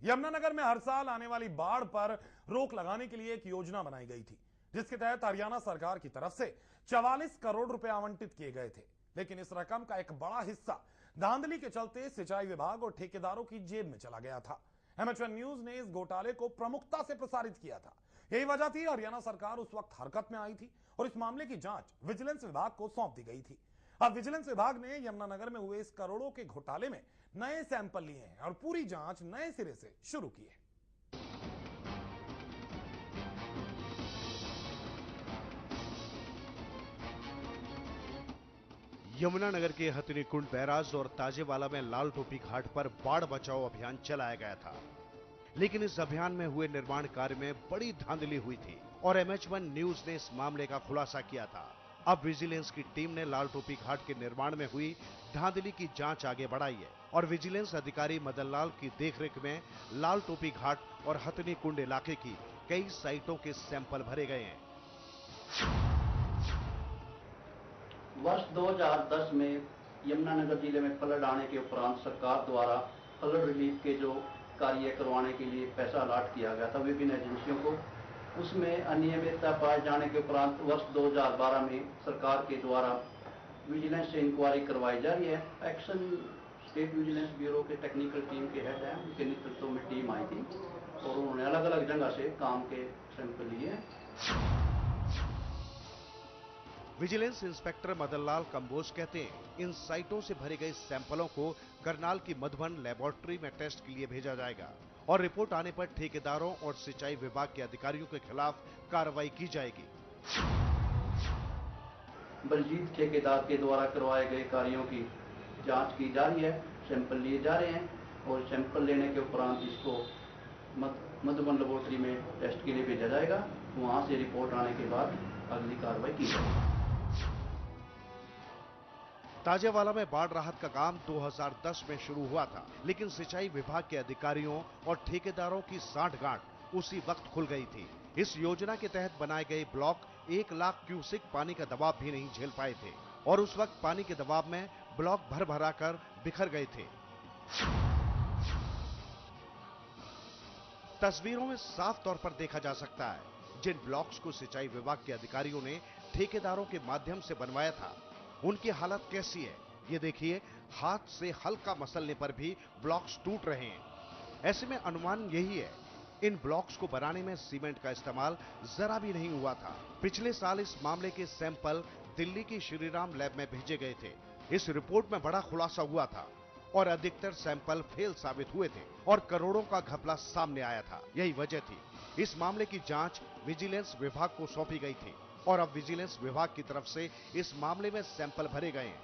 यमुनानगर में हर साल आने वाली बाढ़ पर रोक लगाने के लिए एक योजना बनाई गई थी, जिसके तहत हरियाणा सरकार की तरफ से 44 करोड़ रुपए आवंटित किए गए थे। लेकिन इस रकम का एक बड़ा हिस्सा धांधली के चलते सिंचाई विभाग और ठेकेदारों की जेब में चला गया था। एमएचवन न्यूज ने इस घोटाले को प्रमुखता से प्रसारित किया था। यही वजह थी हरियाणा सरकार उस वक्त हरकत में आई थी और इस मामले की जांच विजिलेंस विभाग को सौंप दी गई थी। अब विजिलेंस विभाग ने यमुनानगर में हुए इस करोड़ों के घोटाले में नए सैंपल लिए हैं और पूरी जांच नए सिरे से शुरू की है। यमुनानगर के हथिनीकुंड बैराज और ताजेवाला में लाल टोपी घाट पर बाढ़ बचाओ अभियान चलाया गया था, लेकिन इस अभियान में हुए निर्माण कार्य में बड़ी धांधली हुई थी और एमएच1 न्यूज ने इस मामले का खुलासा किया था। अब विजिलेंस की टीम ने लाल टोपी घाट के निर्माण में हुई धांधली की जांच आगे बढ़ाई है और विजिलेंस अधिकारी मदन लाल की देखरेख में लाल टोपी घाट और हथिनीकुंड इलाके की कई साइटों के सैंपल भरे गए हैं। वर्ष 2010 में यमुनानगर जिले में फ्लड आने के उपरांत सरकार द्वारा फ्लड रिलीफ के जो कार्य करवाने के लिए पैसा अलॉट किया गया था विभिन्न एजेंसियों को, उसमें अनियमितता पाए जाने के उपरांत वर्ष 2012 में सरकार के द्वारा विजिलेंस से इंक्वायरी करवाई जा रही है। एक्शन स्टेट विजिलेंस ब्यूरो के टेक्निकल टीम के हेड हैं, उनके नेतृत्व में टीम आई थी और उन्होंने अलग अलग जगह से काम के सैंपल लिए हैं। विजिलेंस इंस्पेक्टर मदन लाल कंबोज कहते हैं, इन साइटों से भरे गए सैंपलों को करनाल की मधुबन लेबोरेटरी में टेस्ट के लिए भेजा जाएगा और रिपोर्ट आने पर ठेकेदारों और सिंचाई विभाग के अधिकारियों के खिलाफ कार्रवाई की जाएगी। बलजीत ठेकेदार के द्वारा करवाए गए कार्यों की जांच की जा रही है, सैंपल लिए जा रहे हैं और सैंपल लेने के उपरांत इसको मधुबन लेबोरेटरी में टेस्ट के लिए भेजा जाएगा। वहां से रिपोर्ट आने के बाद अगली कार्रवाई की जाएगी। ताजेवाला में बाढ़ राहत का काम 2010 में शुरू हुआ था, लेकिन सिंचाई विभाग के अधिकारियों और ठेकेदारों की सांठगांठ उसी वक्त खुल गई थी। इस योजना के तहत बनाए गए ब्लॉक 1 लाख क्यूसेक पानी का दबाव भी नहीं झेल पाए थे और उस वक्त पानी के दबाव में ब्लॉक भर भरा कर बिखर गए थे। तस्वीरों में साफ तौर पर देखा जा सकता है जिन ब्लॉक्स को सिंचाई विभाग के अधिकारियों ने ठेकेदारों के माध्यम से बनवाया था, उनकी हालत कैसी है ये देखिए। हाथ से हल्का मसलने पर भी ब्लॉक्स टूट रहे हैं। ऐसे में अनुमान यही है, इन ब्लॉक्स को बनाने में सीमेंट का इस्तेमाल जरा भी नहीं हुआ था। पिछले साल इस मामले के सैंपल दिल्ली की श्रीराम लैब में भेजे गए थे। इस रिपोर्ट में बड़ा खुलासा हुआ था और अधिकतर सैंपल फेल साबित हुए थे और करोड़ों का घपला सामने आया था। यही वजह थी इस मामले की जांच विजिलेंस विभाग को सौंपी गई थी और अब विजिलेंस विभाग की तरफ से इस मामले में सैंपल भरे गए हैं।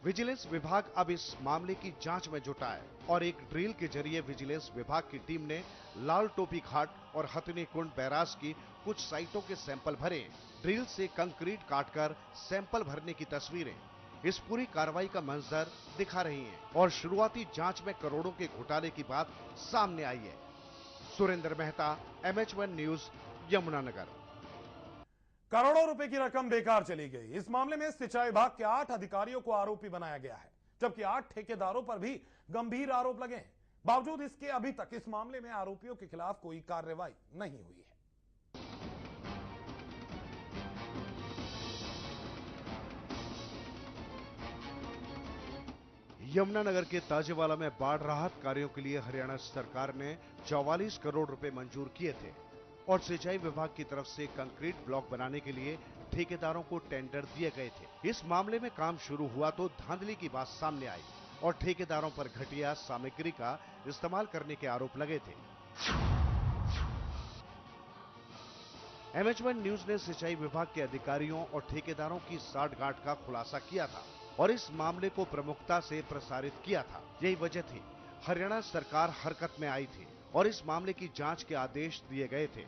विजिलेंस विभाग अब इस मामले की जांच में जुटा है और एक ड्रिल के जरिए विजिलेंस विभाग की टीम ने लाल टोपी घाट और हथिनीकुंड बैराज की कुछ साइटों के सैंपल भरे। ड्रिल से कंक्रीट काटकर सैंपल भरने की तस्वीरें इस पूरी कार्रवाई का मंजर दिखा रही हैं और शुरुआती जांच में करोड़ों के घोटाले की बात सामने आई है। सुरेंद्र मेहता, एमएच1 न्यूज, यमुनानगर। करोड़ों रुपए की रकम बेकार चली गई। इस मामले में सिंचाई विभाग के 8 अधिकारियों को आरोपी बनाया गया है, जबकि 8 ठेकेदारों पर भी गंभीर आरोप लगे हैं। बावजूद इसके अभी तक इस मामले में आरोपियों के खिलाफ कोई कार्रवाई नहीं हुई है। यमुनानगर के ताजेवाला में बाढ़ राहत कार्यों के लिए हरियाणा सरकार ने 44 करोड़ रुपए मंजूर किए थे और सिंचाई विभाग की तरफ से कंक्रीट ब्लॉक बनाने के लिए ठेकेदारों को टेंडर दिए गए थे। इस मामले में काम शुरू हुआ तो धांधली की बात सामने आई और ठेकेदारों पर घटिया सामग्री का इस्तेमाल करने के आरोप लगे थे। एमएच1 न्यूज ने सिंचाई विभाग के अधिकारियों और ठेकेदारों की सांठगांठ का खुलासा किया था और इस मामले को प्रमुखता से प्रसारित किया था। यही वजह थी हरियाणा सरकार हरकत में आई थी और इस मामले की जांच के आदेश दिए गए थे।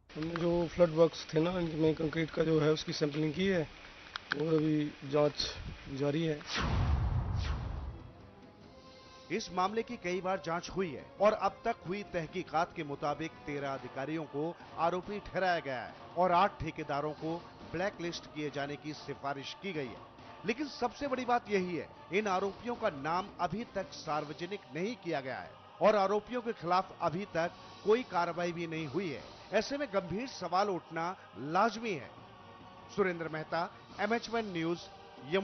हमने जो फ्लड वर्क्स थे ना, इनमें कंक्रीट का जो है उसकी सैंपलिंग की है और अभी जांच जारी है। इस मामले की कई बार जांच हुई है और अब तक हुई तहकीकात के मुताबिक 13 अधिकारियों को आरोपी ठहराया गया है और 8 ठेकेदारों को ब्लैक लिस्ट किए जाने की सिफारिश की गई है। लेकिन सबसे बड़ी बात यही है, इन आरोपियों का नाम अभी तक सार्वजनिक नहीं किया गया है और आरोपियों के खिलाफ अभी तक कोई कार्रवाई भी नहीं हुई है। ऐसे में गंभीर सवाल उठना लाजमी है। Surendra Mehta, MH1 news, Yamuna.